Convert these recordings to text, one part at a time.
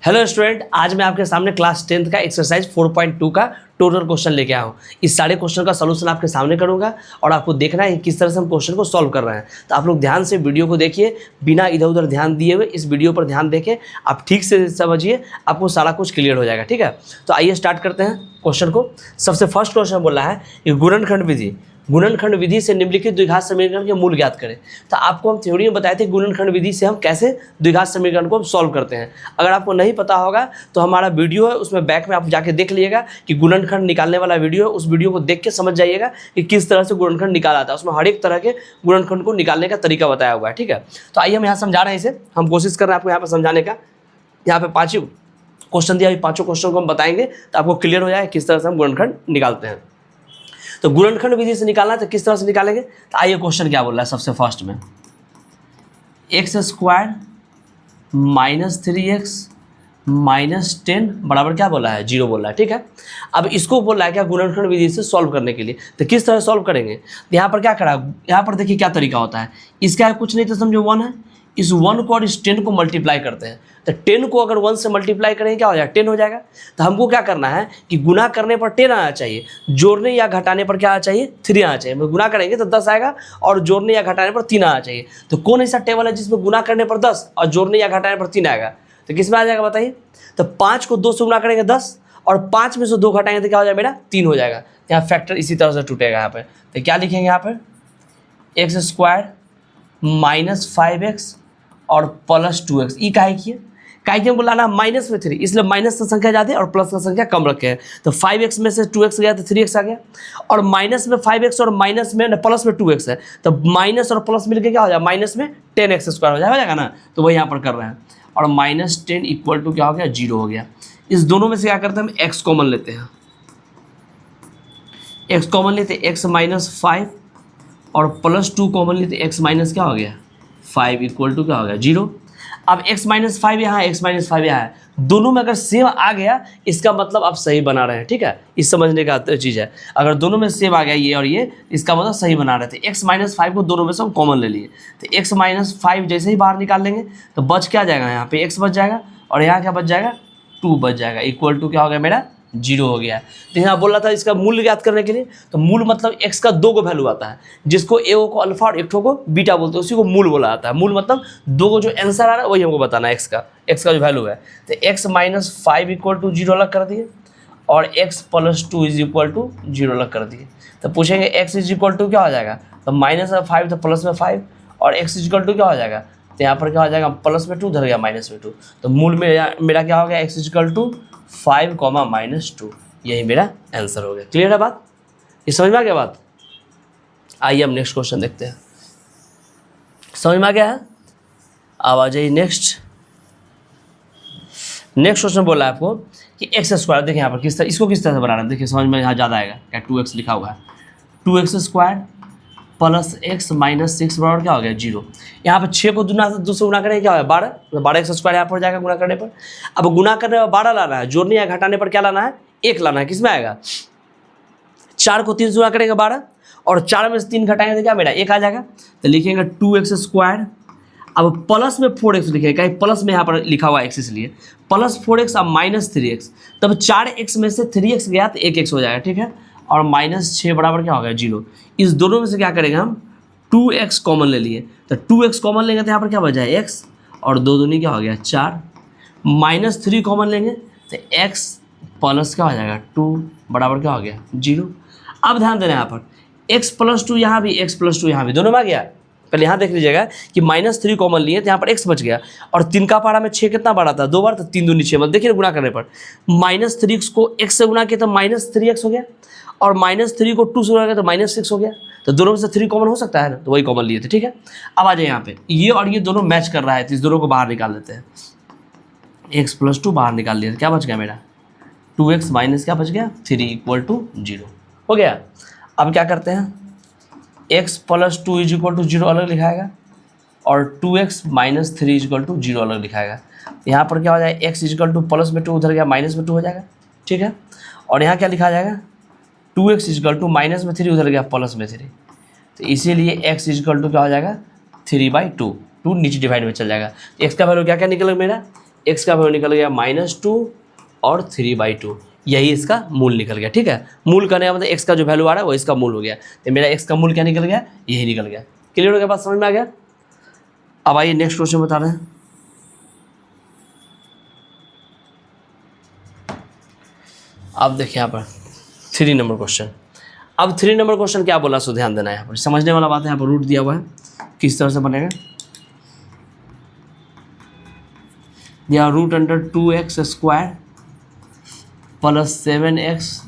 Hello student, आज मैं आपके सामने क्लास 10th का एक्सरसाइज 4.2 का टोटल क्वेश्चन लेके आया हूँ। इस सारे क्वेश्चन का सलूशन आपके सामने करूँगा और आपको देखना है कि किस तरह से हम क्वेश्चन को सॉल्व कर रहे हैं। तो आप लोग ध्यान से वीडियो को देखिए, बिना इधर उधर ध्यान दिए हुए इस वीडियो पर ध्यान देके आप ठीक से समझिए, आपको सारा कुछ क्लियर हो जाएगा। ठीक है, तो आइए स्टार्ट करते हैं क्वेश्चन को। सबसे फर्स्ट क्वेश्चन बोल रहा है कि गुणनखंड विधि से निम्नलिखित द्विघात समीकरण के मूल ज्ञात करें। तो आपको हम थ्योरी में बताए थे गुणनखंड विधि से हम कैसे द्विघात समीकरण को सॉल्व करते हैं। अगर आपको नहीं पता होगा तो हमारा वीडियो है, उसमें बैक में आप जाके देख लीजिएगा कि गुणनखंड निकालने वाला वीडियो है। उस वीडियो को देख के समझ जाइएगा कि किस तरह से गुणनखंड निकाला जाता है। उसमें हर एक तरह के गुणनखंड को निकालने का तरीका बताया हुआ है। ठीक है, तो आइए हम यहाँ समझा रहे हैं इसे, हम कोशिश कर रहे हैं आपको यहाँ पर समझाने का। यहाँ पे 5 क्वेश्चन दिया, 5 क्वेश्चन को हम बताएंगे तो आपको क्लियर हो जाए किस तरह से हम गुणनखंड निकालते हैं। तो गुणनखंड विधि से निकालना है तो किस तरह से निकालेंगे। तो आइए क्वेश्चन क्या बोल रहा है सबसे फर्स्ट में, x² - 3x - 10 बराबर क्या बोला है, 0 बोल रहा है। ठीक है, अब इसको बोल रहा है क्या गुणनखंड विधि से सॉल्व करने के लिए। तो किस तरह सॉल्व करेंगे, तो यहाँ पर क्या करा, यहाँ पर देखिए क्या तरीका होता है। इसका कुछ नहीं तो समझो 1 है, इस 1 को और इस 10 को मल्टीप्लाई करते हैं। तो 10 को अगर 1 से मल्टीप्लाई करेंगे क्या हो जाएगा, 10 हो जाएगा। तो हमको क्या करना है कि गुना करने पर 10 आना चाहिए, जोड़ने या घटाने पर क्या आना चाहिए, 3 आना चाहिए। गुना करेंगे तो 10 आएगा और जोड़ने या घटाने पर 3 आना चाहिए। तो कौन ऐसा टेबल है जिसमें गुना करने पर 10 और जोड़ने या घटाने पर 3 आएगा, तो किस में आ जाएगा बताइए। तो 5 को 2 से गुना करेंगे 10 और 5 में से 2 घटाएंगे तो क्या हो जाएगा मेरा, 3 हो जाएगा। यहाँ फैक्टर इसी तरह से टूटेगा। यहाँ पर तो क्या लिखेंगे, यहाँ पर x² - 5x और +2x। ई काहे किए हम बोला माइनस में 3, इसलिए माइनस का संख्या ज़्यादा और प्लस का संख्या कम रखे हैं। तो 5x में से 2x गया तो 3x आ गया, और माइनस में 5x और माइनस में प्लस में 2x है। तो माइनस और प्लस मिलकर क्या हो जाएगा, माइनस में 10x² हो जाएगा ना। तो वही यहाँ पर कर रहे हैं, और -10 इक्वल टू क्या हो गया, 0 हो गया। इस दोनों में से क्या करते हैं, हम x कॉमन लेते हैं। x कॉमन लेते x - 5 और +2 कॉमन लेते x माइनस क्या हो गया 5 इक्वल टू क्या हो गया 0। अब x - 5 यहाँ है, x - 5 यहाँ है, दोनों में अगर सेम आ गया इसका मतलब आप सही बना रहे हैं। ठीक है, इस समझने का चीज़ है। अगर दोनों में सेम आ गया ये और ये, इसका मतलब सही बना रहे थे। x - 5 को दोनों में से हम कॉमन ले लिए, तो x - 5 जैसे ही बाहर निकाल लेंगे तो बच क्या जाएगा, यहाँ पे x बच जाएगा और यहाँ क्या बच जाएगा, 2 बच जाएगा। इक्वल टू क्या हो गया मेरा, 0 हो गया। तो यहाँ बोल रहा था इसका मूल्य ज्ञात करने के लिए, तो मूल मतलब x का 2 को वैल्यू आता है, जिसको एगो को अल्फा और एक ठो को बीटा बोलते हैं, उसी को मूल बोला जाता है। मूल मतलब 2 को जो आंसर आ रहा है वही हमको बताना है, x का जो वैल्यू है। तो x - 5 इक्वल टू 0 अलग कर दिए और x + 2 इज इक्वल टू 0 अलग कर दिए। तो पूछेंगे x इज इक्वल टू क्या हो जाएगा, तो -5 तो प्लस में 5 और x इज इक्वल टू क्या हो जाएगा, तो यहाँ पर क्या हो जाएगा, प्लस में 2 धर गया -2। तो मूल में मेरा क्या हो गया, x इज इक्वल टू 5, -2। यही मेरा आंसर हो गया। क्लियर है बात, ये समझ में आ गया बात। आइए हम नेक्स्ट क्वेश्चन देखते हैं। समझ में आ गया है, अब आ जाइए नेक्स्ट क्वेश्चन बोला है आपको कि x², देखिए यहाँ पर किस तरह, इसको किस तरह से बनाना है, देखिए समझ में यहाँ ज़्यादा आएगा। क्या 2x लिखा हुआ है, 2x² + x - 6 बराबर क्या हो गया 0। यहाँ पर 6 को 2 से गुना करेंगे क्या होगा 12, तो 12x² यहाँ पर हो जाएगा गुना करने पर। अब गुना करने पर 12 लाना है, जोड़ने या घटाने पर क्या लाना है, 1 लाना है। किस में आएगा, 4 को 3 से गुना करेंगे 12 और 4 में से 3 घटाएंगे तो क्या मेरा 1 आ जाएगा। तो लिखेंगे 2x², अब प्लस में 4x लिखेंगे, कहीं प्लस में यहाँ पर लिखा हुआ x इसलिए +4x अब -3x, तब 4x में से 3x गया तो 1x हो जाएगा। ठीक है, और -6 बराबर क्या हो गया 0। इस दोनों में से क्या करेंगे हम, 2x कॉमन ले लिए, तो 2x कॉमन लेंगे तो यहाँ पर क्या बचा है x और 2 दूनी क्या हो गया 4, -3 कॉमन लेंगे तो x प्लस क्या हो जाएगा 2 बराबर क्या हो गया 0। अब ध्यान देना यहाँ पर x + 2 यहाँ भी, x + 2 यहाँ भी, दोनों में आ गया। पहले यहाँ देख लीजिएगा कि -3 कॉमन लिए तो यहाँ पर x बच गया, और 3 का पारा में 6 कितना बार आता है, 2 बार, तो 3 दूनी 6, मतलब देखिए गुना करने पर -3x को x से गुना किया तो -3x हो गया, और -3 को 2 से गुना किया तो -6 हो गया। तो दोनों में से 3 कॉमन हो सकता है ना, तो वही कॉमन लिए थे। ठीक है, अब आ जाए यहाँ पे, ये और ये दोनों मैच कर रहा है, तो इस दोनों को बाहर निकाल लेते हैं। x + 2 बाहर निकाल लिया, क्या बच गया मेरा 2x - क्या बच गया 3 इक्वल टू 0 हो गया। अब क्या करते हैं, x + 2 इज इक्वल टू 0 अलग लिखाएगा और 2x - 3 इज इक्वल टू 0 अलग लिखाएगा। यहाँ पर क्या हो जाएगा, x is equal two plus में 2 उधर गया -2 हो जाएगा। ठीक है, और यहाँ क्या लिखा जाएगा, 2x इज इक्वल टू -3 उधर गया +3, तो इसीलिए x इज इक्वल टू क्या हो जाएगा 3/2, 2 नीचे डिवाइड में चल जाएगा। x का वैल्यू क्या क्या निकलेगा मेरा, एक्स का वैल्यू निकल गया -2 और 3/2, यही इसका मूल निकल गया। ठीक है, मूल करने का मतलब एक्स का जो वैल्यू आ रहा है वो इसका मूल हो गया, तो मेरा एक्स का मूल क्या निकल गया, यही निकल गया। क्लियर हो गया, बात समझ में आ गया। अब आइए नेक्स्ट क्वेश्चन बता रहे हैं। अब देखिए यहाँ पर 3 नंबर क्वेश्चन। अब 3 नंबर क्वेश्चन क्या बोला, सो ध्यान देना है, यहाँ पर समझने वाला बात है। यहाँ पर रूट दिया हुआ है, किस तरह से बनेगा, दिया √2x² + 7x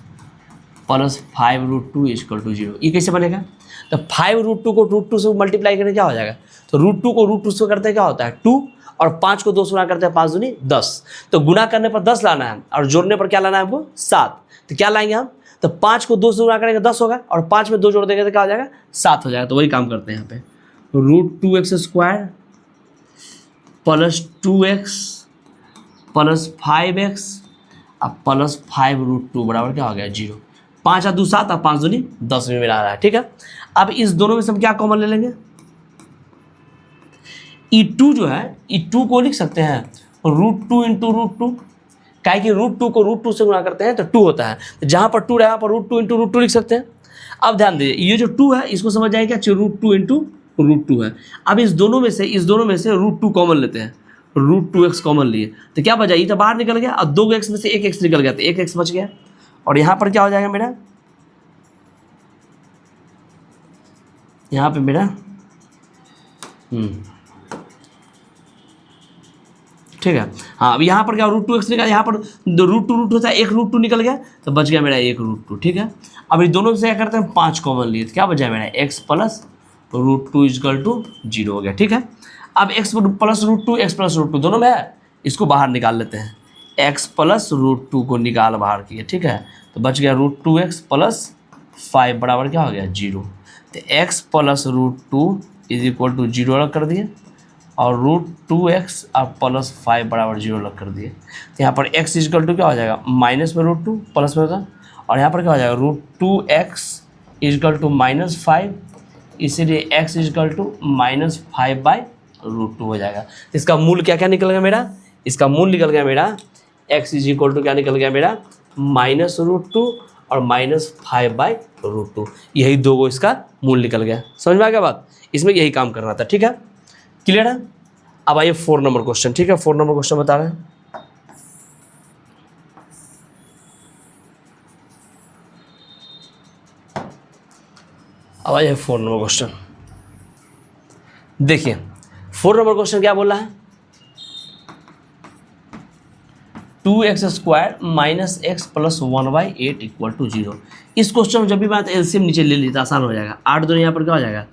+ 5√2 = 0। ये कैसे बनेगा, तो 5√2 को √2 से मल्टीप्लाई करके क्या हो जाएगा, तो √2 को √2 से करते क्या होता है 2, और 5 को 2 से गुना करते हैं 5 दूनी 10। तो गुना करने पर 10 लाना है और जोड़ने पर क्या लाना है हमको 7। तो क्या लाएंगे हम, तो 5 को 2 से गुना करेंगे 10 होगा, और 5 में 2 जोड़ देंगे तो क्या हो जाएगा 7 हो जाएगा। तो वही काम करते हैं यहाँ पे, √2x² + 2x + 5x + 5√2 बराबर क्या हो गया 0। 5 और 2 7 और 5 दूनी 10 में मिला रहा है। ठीक है, अब इस दोनों में से हम क्या कॉमन ले लेंगे, E2 जो है, E2 को लिख सकते हैं √2 × √2, काहे कि √2 को √2 से गुणा करते हैं तो 2 होता है, तो जहाँ पर 2 रहा यहाँ पर √2 × √2 लिख सकते हैं। अब ध्यान दीजिए, ये जो 2 है इसको समझ जाएगा क्या, √2 × √2 है। अब इस दोनों में से √2 कॉमन लेते हैं, √2x कॉमन लिए तो क्या बचा, ये तो बाहर निकल गया, और 2x में से 1x निकल गया, तो 1x बच गया। और यहाँ पर क्या हो जाएगा मेरा, यहाँ पे मेरा ठीक है, हाँ। अब यहाँ पर क्या √2x निकला, यहाँ पर √2 होता है, एक √2 निकल गया, तो बच गया मेरा 1 √2। ठीक है, अब इस दोनों से क्या करते हैं 5 कॉमन लिए, तो क्या बचा मेरा x + √2 = 0 हो गया। ठीक है, अब x + √2 x + √2 दोनों में है, इसको बाहर निकाल लेते हैं, x + √2 को निकाल बाहर किए। ठीक है, तो बच गया √2x + 5 बराबर क्या हो गया 0। तो x + √2 = 0 अलग कर दिए, और √2x और + 5 बराबर 0 अलग कर दिए। तो यहाँ पर x = क्या हो जाएगा, माइनस में √2 प्लस में होगा, और यहाँ पर क्या हो जाएगा √2x = -5, इसीलिए x = -5/√2 हो जाएगा। तो इसका मूल क्या क्या निकल गया मेरा, इसका मूल निकल गया मेरा x = क्या निकल गया मेरा, -√2 और -5/√2, यही दो गो इसका मूल निकल गया। समझ में आ गया बात, इसमें यही काम करना था। ठीक है, क्लियर है। अब आइए 4 नंबर क्वेश्चन। ठीक है, 4 नंबर क्वेश्चन बता रहे हैं। अब आइए 4 नंबर क्वेश्चन। देखिए 4 नंबर क्वेश्चन क्या बोल रहा है, 2x² - x + 1/8 = 0। इस क्वेश्चन में जब भी बात एलसीएम नीचे ले ली तो आसान हो जाएगा। 8 दूनी यहाँ पर क्या हो जाएगा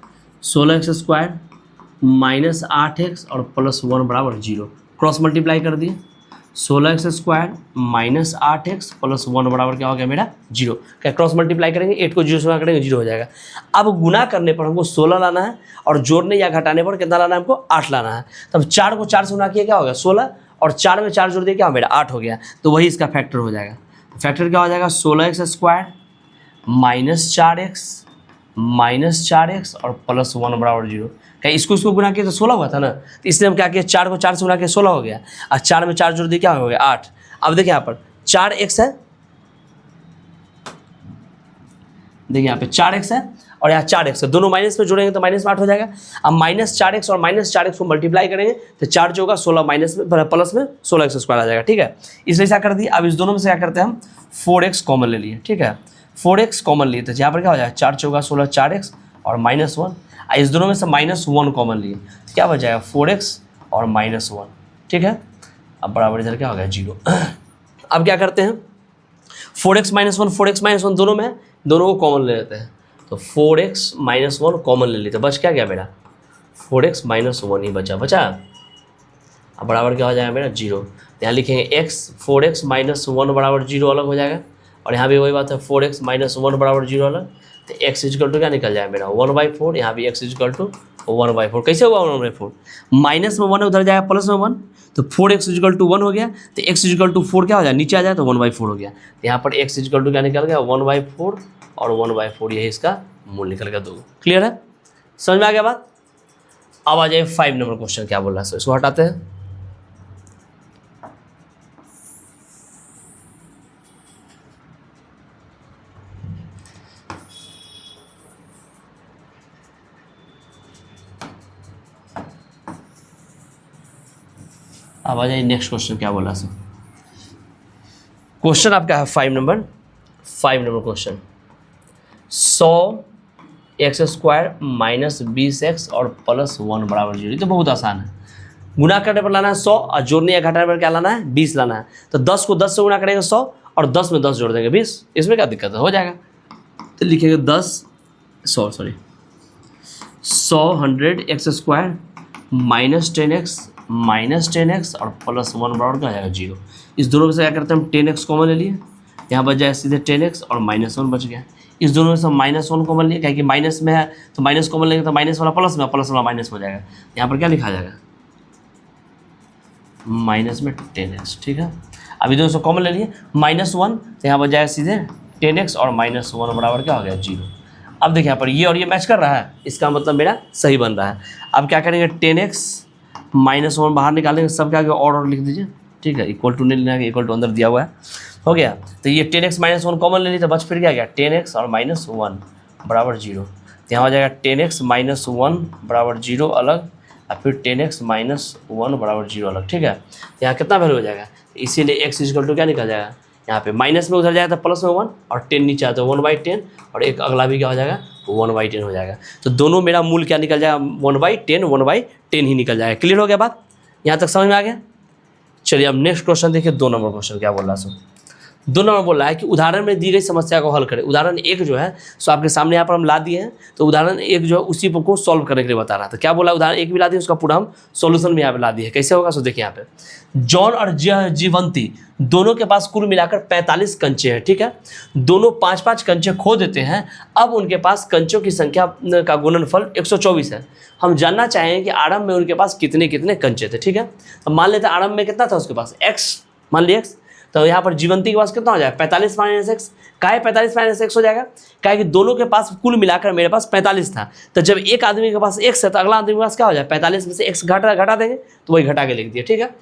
16x² - 8x और +1 बराबर 0। क्रॉस मल्टीप्लाई कर दिए, 16x² - 8x + 1 बराबर क्या हो गया मेरा 0। क्या क्रॉस मल्टीप्लाई करेंगे, 8 को 0 से गुणा करेंगे 0 हो जाएगा। अब गुना करने पर हमको 16 लाना है, और जोड़ने या घटाने पर कितना लाना है हमको 8 लाना है। तब 4 को 4 से गुना किया क्या हो गया 16, और 4 में 4 जोड़ दिया क्या मेरा 8 हो गया, तो वही इसका फैक्टर हो जाएगा। फैक्टर क्या हो जाएगा 16x² - 4x और +1 बराबर 0। क्या इसको गुना किया तो 16 हुआ था ना, तो इसलिए हम क्या किया 4 को 4 से गुना किया 16 हो गया, और 4 में 4 जोड़ दिया क्या हो गया 8। अब देखिए यहाँ पर 4x है, देखिए यहाँ पे 4x है और यहाँ 4x है, दोनों माइनस में जोड़ेंगे तो -8 हो जाएगा। अब -4x और -4x को मल्टीप्लाई करेंगे तो 4 जो होगा 16 माइनस में प्लस में 16x² आ जाएगा। ठीक है, इसलिए ऐसा कर दिए। अब इस दोनों में से क्या करते हैं हम 4x कॉमन ले लिए। ठीक है, 4x कॉमन लिए तो यहाँ पर क्या हो जाएगा 4 चौका 16 4x और -1, इस दोनों में से -1 कॉमन लिए तो क्या बच जाएगा 4x और -1। ठीक है, अब बराबर इधर क्या हो गया 0। अब क्या करते हैं 4x - 1 दोनों में, दोनों को कॉमन ले लेते हैं, तो 4x - 1 कॉमन ले लेते, बच क्या गया मेरा 4x - 1 ही बचा। अब बराबर क्या हो जाएगा मेरा 0। तो यहाँ लिखेंगे 4x - 1 बराबर 0 अलग हो जाएगा, और यहाँ भी वही बात है 4x - 1 बराबर 0 अलग। तो x = क्या निकल जाएगा मेरा 1/4, यहाँ भी x = 1/4। कैसे हुआ 1/4, माइनस में 1 उधर जाएगा प्लस में 1, तो 4x = 1 हो गया, तो x = 4 क्या हो जाए नीचे आ जाए तो 1/4 हो गया। तो यहाँ पर x = क्या निकल गया 1/4 और 1/4, यही इसका मूल निकल गया 2। क्लियर है, समझ में आ गया बात। अब आ जाए 5 नंबर क्वेश्चन क्या बोल रहा है, इसको हटाते हैं। अब आ जाइए नेक्स्ट क्वेश्चन क्या बोला सर। क्वेश्चन आपका है 5 number question, 100x² minus 20x और प्लस 1 बराबर 0। तो बहुत आसान है, गुना करने पर लाना है 100 और जोड़ने या घटाने पर क्या लाना है 20 लाना है। तो 10 को 10 से गुना करेंगे 100 और 10 में 10 जोड़ देंगे 20, इसमें क्या दिक्कत है, हो जाएगा। तो लिखेंगे 100x² माइनस 10x और प्लस 1 बराबर क्या हो जाएगा 0। इस दोनों में से क्या करते हैं हम 10x कॉमन ले लिए, यहाँ बच जाए सीधे 10x और -1 बच गया। इस दोनों में से हम -1 कॉमन लिए, क्या कि माइनस में है तो माइनस कॉमन लेंगे तो माइनस वाला प्लस में, प्लस वाला माइनस हो जाएगा। यहाँ पर क्या लिखा जाएगा माइनस में 10x, ठीक है। अभी दोनों से कॉमन ले लिए -1 तो यहाँ बच जाएगा सीधे 10x और -1 बराबर क्या हो गया 0। अब देखिए यहाँ पर ये और ये मैच कर रहा है, इसका मतलब मेरा सही बन रहा है। अब क्या करेंगे 10x -1 बाहर निकालेंगे, सब क्या और लिख दीजिए, ठीक है। इक्वल टू नहीं लेना है, इक्वल टू अंदर दिया हुआ है, हो गया। तो ये 10x -1 कॉमन ले ली तो बच फिर क्या गया 10x और -1 बराबर 0। तो यहाँ हो जाएगा 10x -1 बराबर 0 अलग और फिर 10x -1 बराबर 0 अलग, ठीक है। तो यहाँ कितना वैल्यू हो जाएगा, इसीलिए x इक्वल टू क्या निकल जाएगा, यहाँ पे माइनस में उधर जाएगा तो प्लस में 1 और 10 नीचे आता है 1/10 और एक अगला भी क्या हो जाएगा 1/10 हो जाएगा। तो दोनों मेरा मूल क्या निकल जाएगा 1/10 ही निकल जाएगा। क्लियर हो गया बात, यहाँ तक समझ में आ गया। चलिए अब नेक्स्ट क्वेश्चन देखिए, 2 नंबर क्वेश्चन क्या बोल रहा है सो। 2 नंबर बोल रहा है कि उदाहरण में दी गई समस्या को हल करें। उदाहरण 1 जो है सो आपके सामने यहाँ पर हम ला दिए हैं, तो उदाहरण 1 जो है उसी को सॉल्व करने के लिए बता रहा था। क्या बोला, उदाहरण 1 भी ला दिए, उसका पूरा हम सॉल्यूशन भी यहाँ पे ला दिए। कैसे होगा सो देखिए यहाँ पे, जॉन और जीवंती दोनों के पास कुल मिलाकर 45 कंचे हैं, ठीक है। दोनों 5-5 कंचे खो देते हैं। अब उनके पास कंचों की संख्या का गुणनफल 124 है। हम जानना चाहेंगे कि आरंभ में उनके पास कितने कितने कंचे थे, ठीक है। तो मान लेते हैं आरंभ में कितना था उसके पास x, मान लिया x। तो यहाँ पर जीवंती के पास कितना हो जाएगा 45 - x। काहे 45 - x हो जाएगा, काहे कि दोनों के पास कुल मिलाकर मेरे पास 45 था। तो जब एक आदमी के पास x है तो अगला आदमी के पास क्या हो जाए 45 में से x घटा देंगे, तो वही घटा के लिख दिया, ठीक है।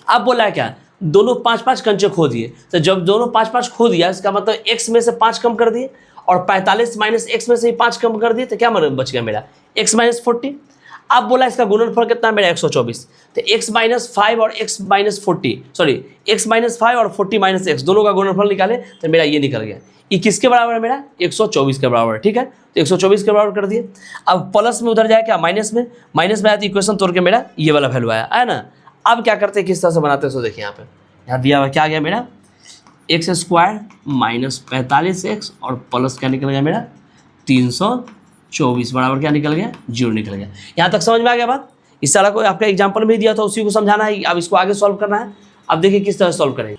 अब बोला है क्या, दोनों 5-5 कंचे खो दिए। तो जब दोनों 5-5 खो दिया, इसका मतलब x में से 5 कम कर दिए और 45 - x में से 5 कम कर दिए, तो क्या बच गया मेरा x - 40। अब बोला इसका गुणनफल कितना है मेरा 124। तो x - 5 और x - 40 x - 5 और 40 - x दोनों का गुणनफल निकाले तो मेरा ये निकल गया। ये किसके बराबर है मेरा 124 के बराबर है, ठीक है। तो 124 के बराबर कर दिए। अब प्लस में उधर जाए क्या माइनस में आया तो इक्वेशन तोड़ के मेरा ये वाला वैल्यू आया ना। अब क्या करते हैं, किस तरह से बनाते हैं सो देखिए यहाँ पे, यहाँ दिया हुआ क्या आ गया मेरा x² माइनस 45x और प्लस क्या निकल गया मेरा 324 बराबर क्या निकल गया 0 निकल गया। यहाँ तक समझ में आ गया बात। इस तरह को आपका एग्जाम्पल भी दिया था, उसी को समझाना है। अब इसको आगे सॉल्व करना है। अब देखिए किस तरह सॉल्व करेंगे,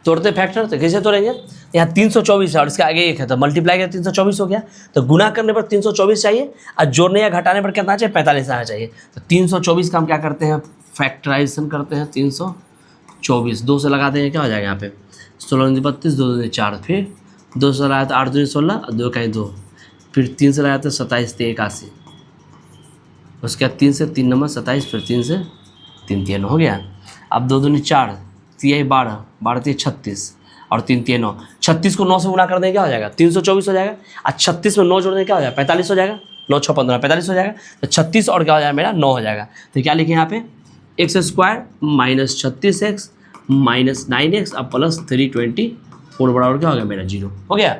तोड़ते फैक्टर तो कैसे तोड़ेंगे। यहाँ 324 है और इसके आगे 1 है तो मल्टीप्लाई कर 324 हो गया। तो गुना करने पर 324 चाहिए और जोड़ने या घटाने पर कितना चाहिए 45 आना चाहिए। तो 324 का हम क्या करते हैं फैक्टराइजेशन करते हैं। 324 2 से लगाते हैं, क्या हो जाएगा यहाँ पे 16 - 32 2 - 4, फिर 2 से लगाया तो 8 2 16 और 2 का 2, फिर 3 से लगाते 27 3 81, उसके बाद 3 से 3 नंबर 27, फिर 3 से 3 3 हो गया। अब 2 2 4 3 12 12 3 36 और 3 3 9, 36 को 9 से गुना कर देंगे क्या हो जाएगा 324 हो जाएगा। और 36 में 9 जोड़ देंगे क्या हो जाएगा 45 हो जाएगा। 9 6 15 45 हो जाएगा। तो 36 और क्या हो जाएगा मेरा 9 हो जाएगा। तो क्या लिखे यहाँ पे x² minus 36x minus 9x अब प्लस 324 बराबर क्या हो गया मेरा 0 हो गया।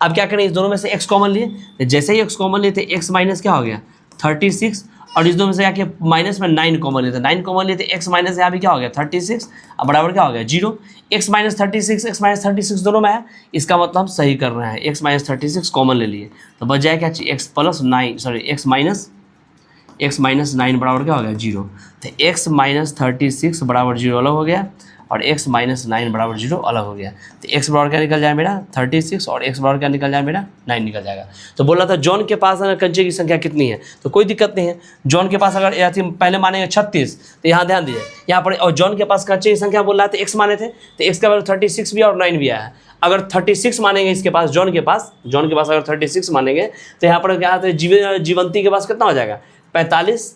अब क्या करें, इस दोनों में से x कॉमन लिए, तो जैसे ही x कॉमन लिए थे x माइनस क्या हो गया 36 और इस दोनों में से आके माइनस में 9 कॉमन लिए थे, 9 कॉमन लिए थे x माइनस यहाँ भी क्या हो गया 36 अब बराबर क्या हो गया 0। x - 36 x - 36 दोनों में है, इसका मतलब हम सही कर रहे हैं। x - 36 कॉमन ले लिए तो बच जाए क्या x + 9 x - 9 बराबर क्या हो गया 0। तो x - 36 बराबर 0 अलग हो गया और x - 9 बराबर 0 अलग हो गया। तो x बराबर क्या निकल जाए मेरा 36 और x बराबर क्या निकल जाए मेरा 9 निकल जाएगा। तो बोला था जॉन के पास अगर कंचे की संख्या कितनी है, तो कोई दिक्कत नहीं है। जॉन के पास अगर पहले मानेंगे 36, तो यहाँ ध्यान दीजिए यहाँ पर, और जॉन के पास कंचे की संख्या बोल रहा था x माने थे, तो x का वैल्यू 36 भी और 9 भी आया है। अगर 36 मानेंगे इसके पास जॉन के पास अगर 36 मानेंगे तो यहाँ पर क्या है जीवंती के पास कितना हो जाएगा 45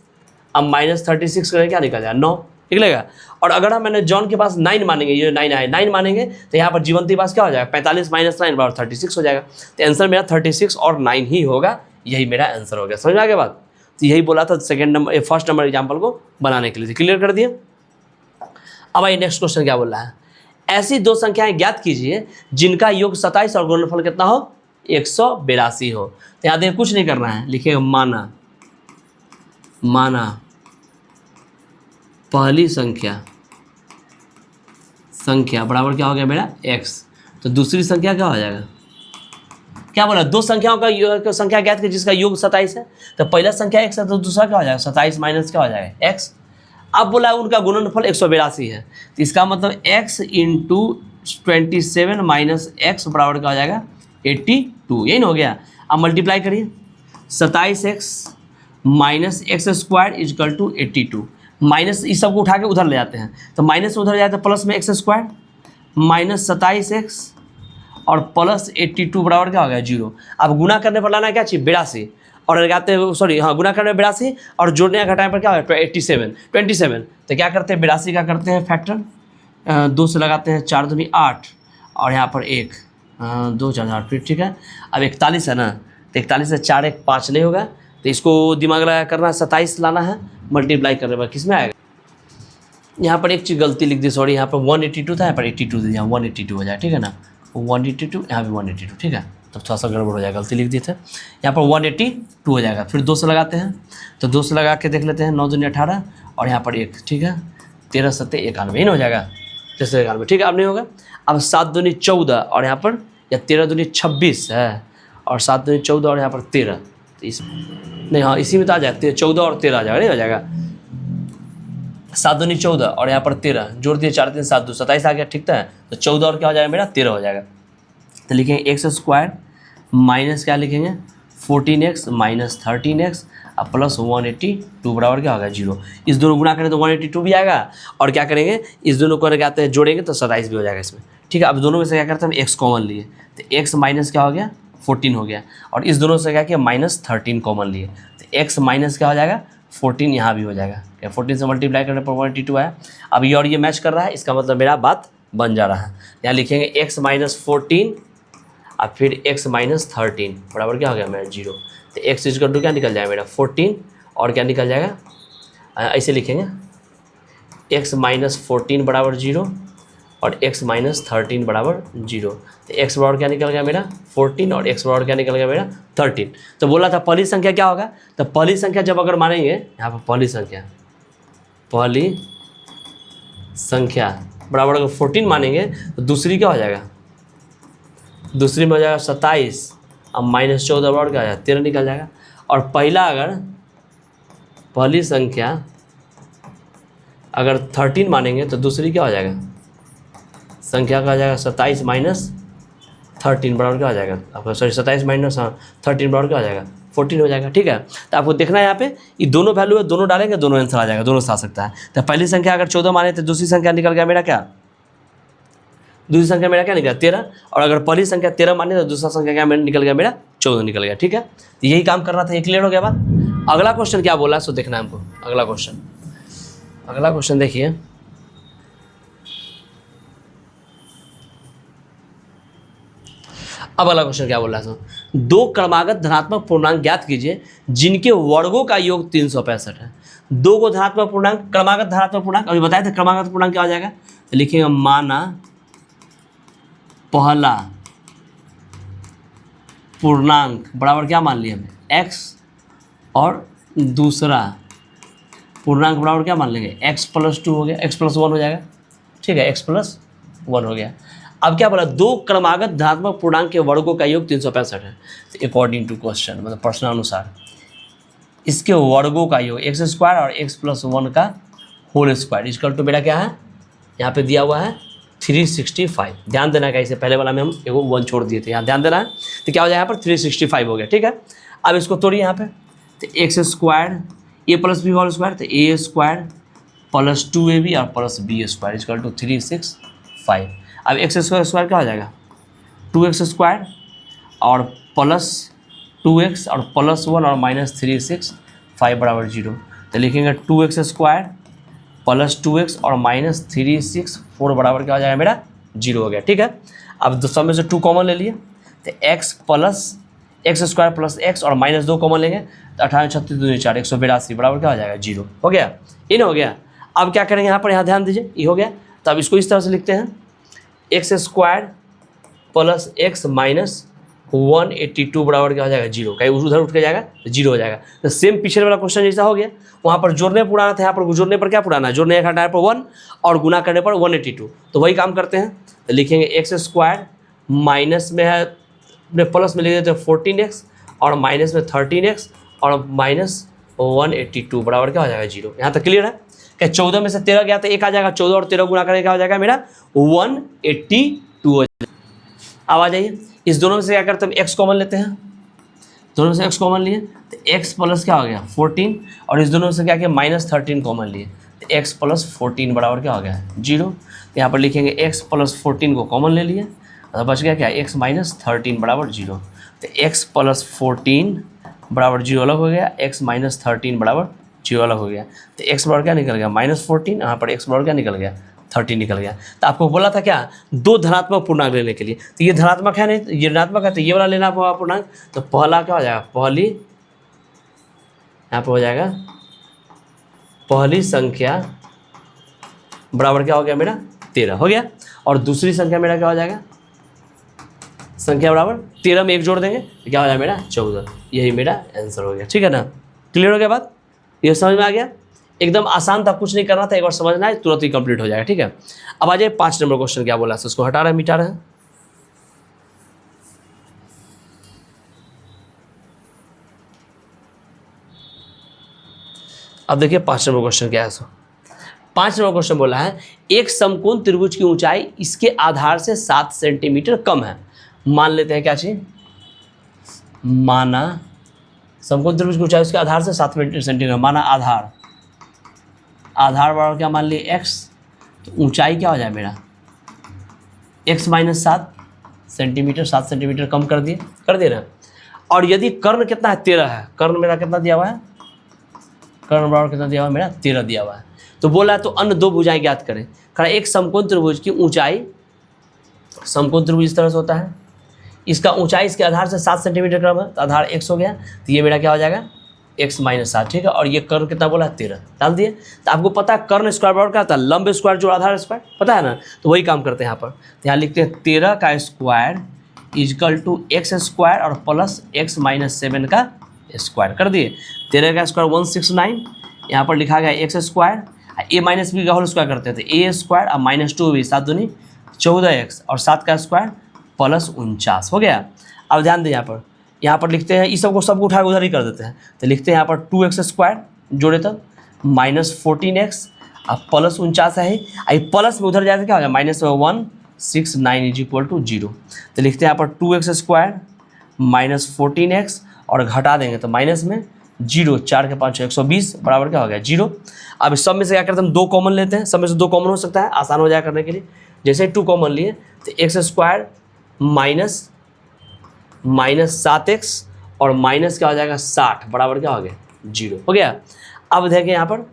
अब -36 करें क्या निकल जाएगा 9 निकलेगा। और अगर हम मैंने जॉन के पास 9 मानेंगे, ये 9 आए 9 मानेंगे तो यहाँ पर जीवंती के पास क्या हो जाएगा 45 - 9 बराबर 36 हो जाएगा। तो आंसर मेरा 36 और 9 ही होगा, यही मेरा आंसर हो गया। समझ में आ गया बात। तो यही बोला था second number first number example को बनाने के लिए। क्लियर कर दिए। अब आइए नेक्स्ट क्वेश्चन क्या बोल रहा है, ऐसी दो संख्याएं ज्ञात कीजिए जिनका योग 27 और गुणनफल कितना हो 182 हो। तो यहाँ देखिए कुछ नहीं करना है, लिखिएगा माना पहली संख्या बराबर क्या हो गया मेरा x, तो दूसरी संख्या क्या हो जाएगा, क्या बोला, दो संख्याओं का संख्या ज्ञात की जिसका योग 27 है, तो पहला संख्या x है तो दूसरा क्या हो जाएगा 27 माइनस क्या हो जाएगा x। अब बोला उनका गुणनफल 182 है, तो इसका मतलब x इंटू 27 माइनस एक्स बराबर क्या हो जाएगा 82, यही ना हो गया। अब मल्टीप्लाई करिए 27x minus x square equal to 82, minus इस सबको उठा के उधर ले जाते हैं, तो माइनस उधर जाए तो प्लस में एक्स स्क्वायर माइनस 27x और प्लस 82 बराबर क्या हो गया 0। अब गुना करने पर लाना क्या चाहिए 82 और लगाते हैं सॉरी हाँ गुना करने में 82 और जोड़ने का घटाने पर क्या होगा 27। तो क्या करते हैं 82 का करते हैं फैक्टर, 2 से लगाते हैं 4 दूनी 8 और यहाँ पर 1 2 4 8 फिर ठीक है। अब 41 है ना, तो 41 से 4 1 5 नहीं होगा, तो इसको दिमाग लगा करना है 27 लाना है, मल्टीप्लाई करने पर किस में आएगा। यहाँ पर एक चीज़ गलती लिख दी सॉरी, यहाँ पर 182 था, यहाँ पर 82 दे दिया 182 हो जाए ठीक है ना, 182 यहाँ भी 182 ठीक है, तो थोड़ा सा गड़बड़ हो जाएगा, गलती लिख दिए थे। यहाँ पर 182 हो जाएगा, फिर 2 से लगाते हैं, तो 2 से लगा के देख लेते हैं 9 दूनी 18 और यहाँ पर 1 ठीक है, 13 सत्ते 91 इन हो जाएगा 91 ठीक है। अब नहीं होगा, अब 7 दूनी 14 और यहाँ पर या 13 दूनी 26 है और 7 दूनी 14 और यहाँ पर 13, तो इस नहीं हाँ इसी में तो आ जाते 14 और 13 आ जाएगा, नहीं हो जाएगा 7 दूनी 14 और यहाँ पर 13 जोड़ दिए 4 3 7 2 27 आ गया ठीक है, तो 14 और क्या हो जाएगा मेरा 13 हो जाएगा। तो लिखेंगे एक्स स्क्वायर माइनस क्या लिखेंगे 14x माइनस 13x अब प्लस 182 बराबर क्या होगा 0। इस दोनों गुना करें तो 182 भी आएगा और क्या करेंगे इस दोनों को लगाते हैं जोड़ेंगे तो 27 भी हो जाएगा इसमें ठीक है। अब दोनों में से क्या करते हैं हम x कॉमन लिए, तो x माइनस क्या हो गया 14 हो गया और इस दोनों से क्या किया माइनस 13 कॉमन लिए, तो x माइनस क्या हो जाएगा 14 यहाँ भी हो जाएगा, क्या 14 से मल्टीप्लाई करने पर 182 आया। अब ये और ये मैच कर रहा है, इसका मतलब मेरा बात बन जा रहा है। यहाँ लिखेंगे x माइनस 14 अब फिर x माइनस 13 बराबर क्या हो गया मेरा 0, तो x इजकल टू क्या निकल जाएगा मेरा 14 और क्या निकल जाएगा ऐसे लिखेंगे x माइनस 14 बराबर 0 और x माइनस 13 बराबर 0, तो x बराबर क्या निकल गया मेरा 14 और x बराबर क्या निकल गया मेरा 13। तो बोला था पहली संख्या क्या होगा, तो पहली संख्या जब अगर मानेंगे यहाँ पर पहली संख्या बराबर अगर 14 मानेंगे तो दूसरी क्या हो जाएगा, दूसरी में हो जाएगा 27 अब माइनस 14 बराबर क्या हो जाएगा 13 निकल जाएगा। और पहली संख्या अगर 13 मानेंगे तो दूसरी क्या हो जाएगा संख्या का आ जाएगा 27 माइनस 13 बराबर क्या हो जाएगा आपका सॉरी 27 माइनस 13 बराबर क्या हो जाएगा 14 हो जाएगा ठीक है। तो आपको देखना है यहाँ पे ये दोनों वैल्यू है, दोनों डालेंगे दोनों आंसर आ जाएगा, दोनों से आ सकता है। तो पहली संख्या अगर 14 माने तो दूसरी संख्या निकल गया मेरा क्या, दूसरी संख्या मेरा क्या निकला 13 और अगर पहली संख्या 13 माने तो दूसरा संख्या क्या निकल गया मेरा 14 निकल गया ठीक है। तो यही काम करना था, ये क्लियर हो गया बात। अगला क्वेश्चन क्या बोला सो देखना है हमको, अगला क्वेश्चन देखिए। अब अगला क्वेश्चन क्या बोल रहा है, दो क्रमागत धनात्मक पूर्णांक ज्ञात कीजिए जिनके वर्गों का योग 365 है। दो को धनात्मक पूर्णांक क्रमागत धनात्मक पूर्णांक अभी बताए थे, क्रमागत पूर्णांक क्या हो जाएगा, तो लिखेंगे माना पहला पूर्णांक बराबर क्या मान लिया हमने x और दूसरा पूर्णांक बराबर क्या मान लेंगे x प्लस 2 हो गया, x प्लस 1 हो जाएगा ठीक है, x प्लस 1 हो गया। अब क्या बोला, दो क्रमागत धनात्मक पूर्णांक के वर्गों का योग 365 है। तो अकॉर्डिंग टू क्वेश्चन मतलब प्रश्न अनुसार इसके वर्गों का योग x स्क्वायर और x प्लस 1 का होल स्क्वायर इक्वल टू मेरा क्या है, यहाँ पे दिया हुआ है 365। ध्यान देना का इसे पहले वाला में हम एगो 1 छोड़ दिए थे, यहाँ ध्यान देना है। तो क्या हो जाएगा यहाँ पर 365 हो गया ठीक है। अब इसको तोड़िए यहाँ पे, तो x square a plus B whole square, तो a स्क्वायर प्लस 2ab और plus b square equal to 365। अब x स्क्वायर क्या हो जाएगा 2x स्क्वायर और प्लस 2x और प्लस 1 और माइनस 365 बराबर 0। तो लिखेंगे 2x स्क्वायर प्लस 2x और माइनस 364 बराबर क्या हो जाएगा मेरा 0 हो गया ठीक है। अब सब में से 2 कॉमन ले लिए, तो x plus x square plus x और माइनस 2 कॉमन लेंगे तो 18 36 दूनी 4 182 बराबर क्या हो जाएगा 0। हो गया, इन हो गया। अब क्या करेंगे यहाँ पर, यहाँ ध्यान दीजिए, ये हो गया। तो अब इसको इस तरह से लिखते हैं, x square plus x minus 182 बराबर क्या हो जाएगा 0। कहीं उधर उठ के जाएगा तो 0 हो जाएगा। तो सेम पिछले वाला क्वेश्चन जैसा हो गया, वहाँ पर जोड़ने पुराना था, यहाँ पर जोड़ने पर क्या पुराना है, जोड़ने एक हटाने पर 1 और गुना करने पर 182। तो वही काम करते हैं, तो लिखेंगे एक्स स्क्वायर माइनस में है अपने प्लस में लिख देते हैं 14x और माइनस में 13x और माइनस 182 बराबर क्या हो जाएगा 0। यहाँ तक क्लियर है? क्या 14 में से 13 गया तो 1 आ जाएगा, 14 और 13 गुना करके क्या हो जाएगा मेरा 182 हो जाएगा। अब आ जाइए, इस दोनों में से क्या करते हैं, एक्स कॉमन लेते हैं, दोनों में से एक्स कॉमन लिए तो एक्स प्लस क्या हो गया 14 और इस दोनों में से क्या किया माइनस 13 कॉमन लिए तो एक्स प्लस 14 बराबर क्या हो गया 0। यहाँ पर लिखेंगे एक्स प्लस 14 को कॉमन ले लिए तो बच गया क्या एक्स माइनस 13 बराबर 0। तो एक्स प्लस 14 बराबर 0 अलग हो गया, एक्स माइनस 13 बराबर 0 अलग हो गया। तो एक्स बराबर क्या निकल गया -14, यहाँ पर एक्स बराबर क्या निकल गया 30 निकल गया। तो आपको बोला था क्या, 2 धनात्मक पूर्णांक लेने के लिए, तो ये धनात्मक है नहीं, तो ये ऋणात्मक है, तो ये वाला लेना होगा पूर्णांक। तो पहला क्या हो जाएगा, पहली यहाँ पर हो जाएगा पहली संख्या बराबर क्या हो गया मेरा 13 हो गया, और दूसरी संख्या मेरा क्या हो जाएगा, संख्या बराबर 13 में 1 जोड़ देंगे तो क्या हो जाएगा मेरा 14। यही मेरा आंसर हो गया। ठीक है ना, क्लियर हो गया बात, ये समझ में आ गया? एकदम आसान था, कुछ नहीं करना था, एक बार समझना है तुरंत ही कंप्लीट हो जाएगा। ठीक है, अब आ जाए 5 नंबर क्वेश्चन, क्या बोला है, उसको हटा रहे हैं मिटा रहे हैं। अब देखिए 5 नंबर क्वेश्चन क्या है। 5 नंबर क्वेश्चन बोला है, एक समकोण त्रिभुज की ऊंचाई इसके आधार से 7 सेंटीमीटर कम है। मान लेते हैं क्या चीज, माना समकोण त्रिभुज की ऊंचाई उसके आधार से 7 सेंटीमीटर, माना आधार बराबर क्या मान लिए x, तो ऊंचाई क्या हो जाए मेरा x माइनस 7 सेंटीमीटर, 7 सेंटीमीटर कम कर दिए ना। और यदि कर्ण कितना है 13 है, कर्ण मेरा कितना दिया हुआ है, कर्ण बराबर कितना दिया हुआ है मेरा 13 दिया हुआ है। तो बोला है तो अन्य 2 भुजाएं ज्ञात करें। खड़ा एक समकोण त्रिभुज की ऊंचाई, समकोण त्रिभुज इस तरह से होता है, इसका ऊंचाई इसके आधार से 7 सेंटीमीटर कम है, तो आधार x हो गया, तो ये मेरा क्या हो जाएगा x माइनस 7। ठीक है, और ये कर्ण कितना बोला 13 डाल दिए। तो आपको पता है कर्ण स्क्वायर बराबर क्या होता है, लंब स्क्वायर जो आधार स्क्वायर, पता है ना, तो वही काम करते हैं यहाँ पर। तो यहाँ लिखते हैं 13 का square equal to x square और प्लस x माइनस 7 का स्क्वायर कर दिए। 13 का स्क्वायर 169, यहाँ पर लिखा गया x square, a minus B का होल स्क्वायर करते हैं तो a स्क्वायर और माइनस 2 भी 7 दूनी 14x और 7 का स्क्वायर प्लस 49 हो गया। अब ध्यान दें यहाँ पर लिखते हैं, इस सबको उठा के उधर ही कर देते हैं, तो लिखते हैं यहाँ पर 2x स्क्वायर जोड़े तब माइनस 14x और प्लस 49 है, आई प्लस में उधर जाए तो क्या हो जाए माइनस 169 इज इक्वल टू 0। तो लिखते हैं यहाँ पर 2x स्क्वायर माइनस 14x और घटा देंगे तो माइनस में 0, 4 के 5 120 बराबर क्या हो गया 0। अब इस सब में से क्या करते हैं हम 2 कॉमन लेते हैं, सब में से 2 कॉमन हो सकता है, आसान हो जाए करने के लिए। जैसे 2 कॉमन लिए तो एक्स स्क्वायर माइनस 7x और माइनस क्या हो जाएगा 60 बराबर क्या हो गया 0 हो गया। अब देखिए यहाँ पर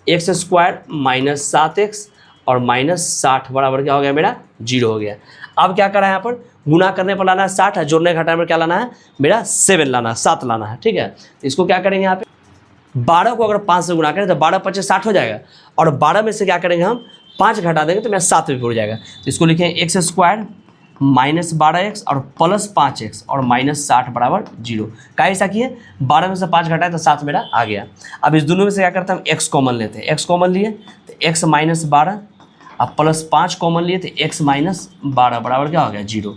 एक्स स्क्वायर माइनस 7x और माइनस 60 बराबर क्या हो गया मेरा 0 हो गया। अब क्या करा है यहाँ पर, गुना करने पर लाना है 60 है, जोड़ने घटाने पर क्या लाना है मेरा 7 लाना है, 7 लाना है। ठीक है, तो इसको क्या करेंगे यहाँ पे 12 को अगर 5 से गुना करें तो 12 × 5 = 60 हो जाएगा, और 12 में से क्या करेंगे हम 5 घटा देंगे तो मेरा 7 में जुड़ जाएगा। तो इसको लिखेंगे एक्स स्क्वायर माइनस 12x और प्लस 5x और माइनस 60 बराबर 0। क्या ऐसा किए 12 में से 5 घटाए तो 7 मेरा आ गया। अब इस दोनों में से क्या करते हैं हम x कॉमन लेते हैं, x कॉमन लिए तो x माइनस 12 और प्लस 5 कॉमन लिए तो x माइनस 12 बराबर क्या हो गया 0।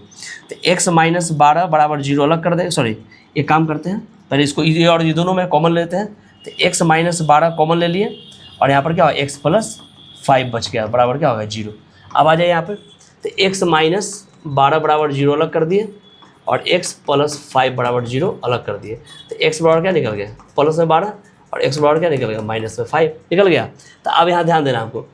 तो x माइनस 12 बराबर 0 अलग कर दें, सॉरी एक काम करते हैं पहले इसको ये और ये दोनों में कॉमन लेते हैं, तो x माइनस 12 कॉमन ले लिए और यहाँ पर क्या होगा x प्लस 5 बच गया बराबर क्या होगा 0। अब आ जाए यहाँ पर तो x माइनस 12 बराबर 0 अलग कर दिए और x प्लस 5 बराबर 0 अलग कर दिए, तो x बराबर क्या निकल गया प्लस में 12 और x बराबर क्या निकल गया माइनस में 5 निकल गया। तो अब यहाँ ध्यान देना आपको,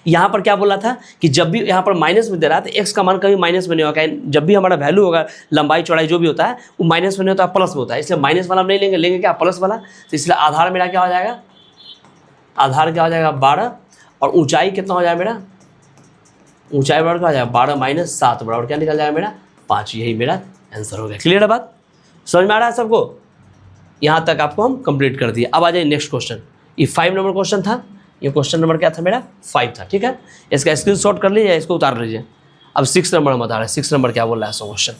यहाँ पर क्या बोला था कि जब भी यहाँ पर माइनस में दे रहा है तो x का मान कभी माइनस में नहीं होगा, जब भी हमारा वैल्यू होगा लंबाई चौड़ाई जो भी होता है वो माइनस में नहीं होता प्लस में होता है, इसलिए माइनस वाला हम नहीं लेंगे क्या प्लस वाला। तो इसलिए आधार मेरा क्या हो जाएगा, आधार क्या हो जाएगा 12 और ऊंचाई कितना हो जाएगा मेरा, ऊंचाई बराबर क्या हो जाएगा 12 माइनस 7 बराबर क्या निकल जाएगा मेरा 5। यही मेरा आंसर हो गया। क्लियर है बात, समझ में आ रहा है सबको? यहाँ तक आपको हम कंप्लीट कर दिए। अब आ जाइए नेक्स्ट क्वेश्चन। ये 5 नंबर क्वेश्चन था, ये क्वेश्चन नंबर क्या था मेरा 5 था, ठीक है। इसका स्क्रीनशॉट कर लीजिए, इसको उतार लीजिए। अब 6 नंबर हम बता रहे हैं, 6 नंबर क्या बोल रहा है सो क्वेश्चन।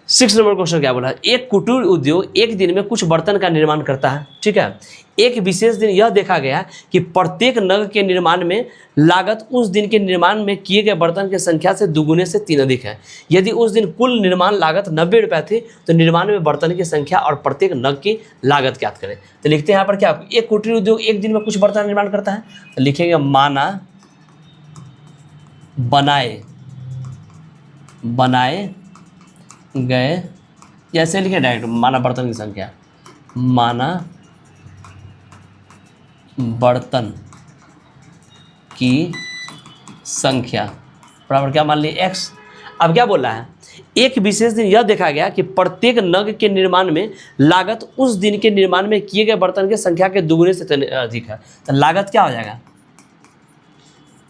6 नंबर क्वेश्चन क्या बोला है, एक कुटीर उद्योग एक दिन में कुछ बर्तन का निर्माण करता है, ठीक है। एक विशेष दिन यह देखा गया कि प्रत्येक नग के निर्माण में लागत उस दिन के निर्माण में किए गए बर्तन की संख्या से दुगुने से 3 अधिक है। यदि उस दिन कुल निर्माण लागत 90 रुपये थी तो निर्माण में बर्तन की संख्या और प्रत्येक नग की लागत ज्ञात करें। तो लिखते हैं यहाँ पर क्या, एक कुटीर उद्योग एक दिन में कुछ बर्तन निर्माण करता है, तो लिखेंगे माना बनाए गए, जैसे लिखे डायरेक्ट, माना बर्तन की संख्या, माना बर्तन की संख्या बराबर क्या मान लिए x। अब क्या बोल रहा है, एक विशेष दिन यह देखा गया कि प्रत्येक नग के निर्माण में लागत उस दिन के निर्माण में किए गए बर्तन की संख्या के दुगुने से अधिक है। तो लागत क्या हो जाएगा,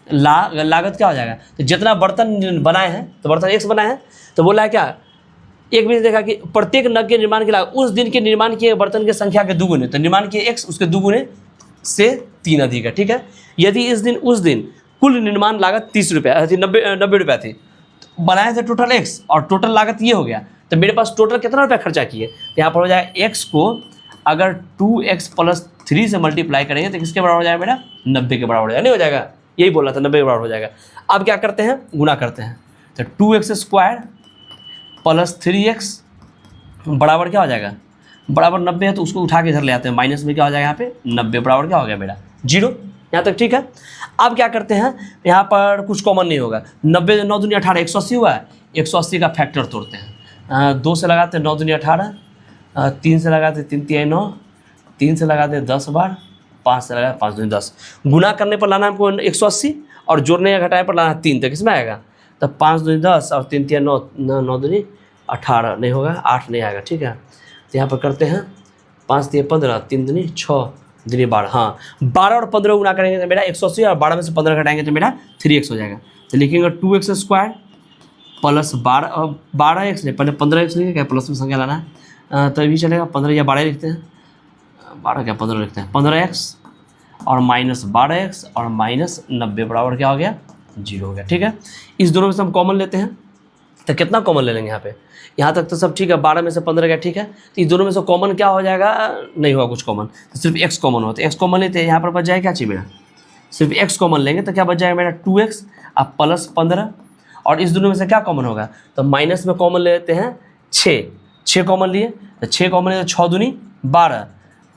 लागत क्या हो जाएगा, तो जितना बर्तन बनाए हैं, तो बर्तन x बनाए हैं, तो बोला है क्या, एक भी देखा कि प्रत्येक नग के निर्माण की लागत उस दिन के निर्माण किए बर्तन की संख्या के दुगुने, तो निर्माण किए x, उसके दुगुने से 3 अधिक है, ठीक है। यदि उस दिन कुल निर्माण लागत 30 रुपये थी, 90 रुपये थी, तो बनाए थे टोटल x और टोटल लागत ये हो गया, तो मेरे पास टोटल कितना रुपया खर्चा किए, तो यहाँ पर हो जाएगा x को अगर 2x + 3 से मल्टीप्लाई करेंगे तो किसके बराबर हो जाएगा मेरा, 90 के बराबर हो जाएगा, नहीं हो जाएगा, यही बोला था 90 के बराबर हो जाएगा। अब क्या करते हैं, गुना करते हैं, तो 2x² + 3x बराबर क्या हो जाएगा, बराबर 90 है, तो उसको उठा के इधर ले आते हैं, माइनस में क्या हो जाएगा यहाँ पे 90 बराबर क्या हो गया मेरा 0। यहाँ तक ठीक है। अब क्या करते हैं, यहाँ पर कुछ कॉमन नहीं होगा, 90 9 दूनी 18 180 हुआ है, 180 का फैक्टर तोड़ते हैं, 2 से लगाते हैं 9 दूनी 18, 3 से लगाते 3 3 9, 3 से लगाते 10 बार, 5 से लगाते 5 दूनी 10, गुना करने पर लाना हमको 180 और जोड़ने या घटाने पर लाना 3, तो किसमें आएगा, तो 5 दूनी 10 और 3 3 9 9 दूनी 18 नहीं होगा, 8 नहीं आएगा, ठीक है। तो यहाँ पर करते हैं 5 3 15, 3 दूनी 6 दूनी 12, हाँ 12 और 15 गुना करेंगे तो मेरा 180 और 12 में से 15 घटाएंगे तो मेरा 3x हो जाएगा। तो लिखेंगे 2x² + 12x नहीं, पहले 15x लिखे, क्या प्लस में संख्या लाना है, तो भी चलेगा, 15 या 12 लिखते हैं, 12 क्या 15 लिखते हैं, 15x और -12x और -90 बराबर क्या हो गया 0 हो गया, ठीक है। इस दोनों में से हम कॉमन लेते हैं, तो कितना कॉमन ले लेंगे यहाँ पे, यहाँ तक तो सब ठीक है, 12 में से 15 गया, ठीक है। तो इस दोनों में से कॉमन क्या हो जाएगा, नहीं होगा कुछ कॉमन, तो सिर्फ x कॉमन होता है, x कॉमन लेते हैं, यहाँ पर बच जाएगा क्या चाहिए मेरा, सिर्फ x कॉमन लेंगे तो क्या बच जाएगा मेरा 2x अब +15, और इस दोनों में से क्या कॉमन होगा, तो माइनस में कॉमन ले लेते हैं 6 कॉमन लिए, तो 6 कॉमन लिए तो 6 दूनी 12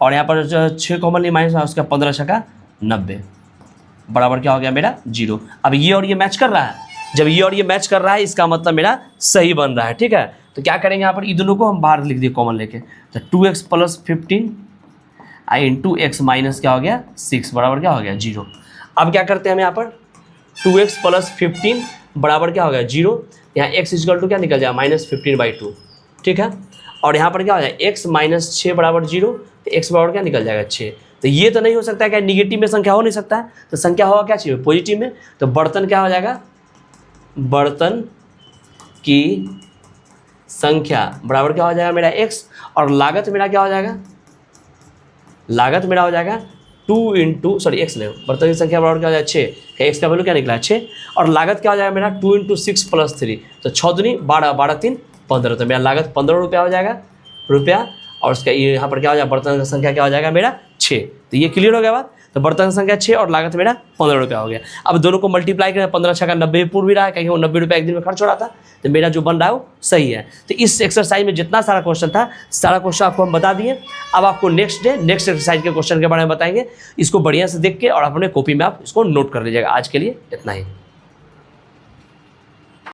और यहाँ पर 6 कॉमन लिए माइनस में उसका 15 छक्का 90 बराबर क्या हो गया मेरा 0। अब ये और ये मैच कर रहा है, जब ये और ये मैच कर रहा है इसका मतलब मेरा सही बन रहा है, ठीक है। तो क्या करेंगे यहाँ पर, इन दोनों को हम बाहर लिख दिए कॉमन लेके, तो 2x + 15 × x माइनस क्या हो गया 6 बराबर क्या हो गया 0। अब क्या करते हैं हम यहाँ पर, 2x + 15 बराबर क्या हो गया 0, यहाँ x = क्या निकल जाएगा -15/2, ठीक है। और यहाँ पर क्या हो जाएगा x - 6 बराबर 0, तो x बराबर क्या निकल जाएगा 6। तो ये तो नहीं हो सकता है, क्या निगेटिव में संख्या हो नहीं सकता है, तो संख्या होगा क्या चाहिए पॉजिटिव में, तो बर्तन क्या हो जाएगा, बर्तन की संख्या बराबर क्या हो जाएगा मेरा x, और लागत मेरा क्या हो जाएगा, लागत मेरा हो जाएगा 2 × x ले, बर्तन की संख्या बराबर क्या हो जाएगा 6, x का वैल्यू क्या निकला 6, और लागत क्या हो जाएगा मेरा 2 × 6 + 3, तो 6 दूनी 12 12 3 15, तो मेरा लागत 15 रुपया हो जाएगा रुपया, और उसका यहाँ पर क्या हो जाएगा, बर्तन की संख्या क्या हो जाएगा मेरा 6। तो ये क्लियर हो गया बात, तो बर्तन की संख्या 6 और लागत मेरा 15 रुपया हो गया। अब दोनों को मल्टीप्लाई करें, 15 छक्का 90 पूर्व भी रहा है, क्योंकि वो 90 रुपये एक दिन में खर्च हो रहा था, तो मेरा जो बन रहा है वो सही है। तो इस एक्सरसाइज में जितना सारा क्वेश्चन था, सारा क्वेश्चन आपको हम बता दिए। अब आपको नेक्स्ट एक्सरसाइज के क्वेश्चन के बारे में बताएंगे, इसको बढ़िया से देख के और अपने कॉपी में आप इसको नोट कर लीजिएगा। आज के लिए इतना ही।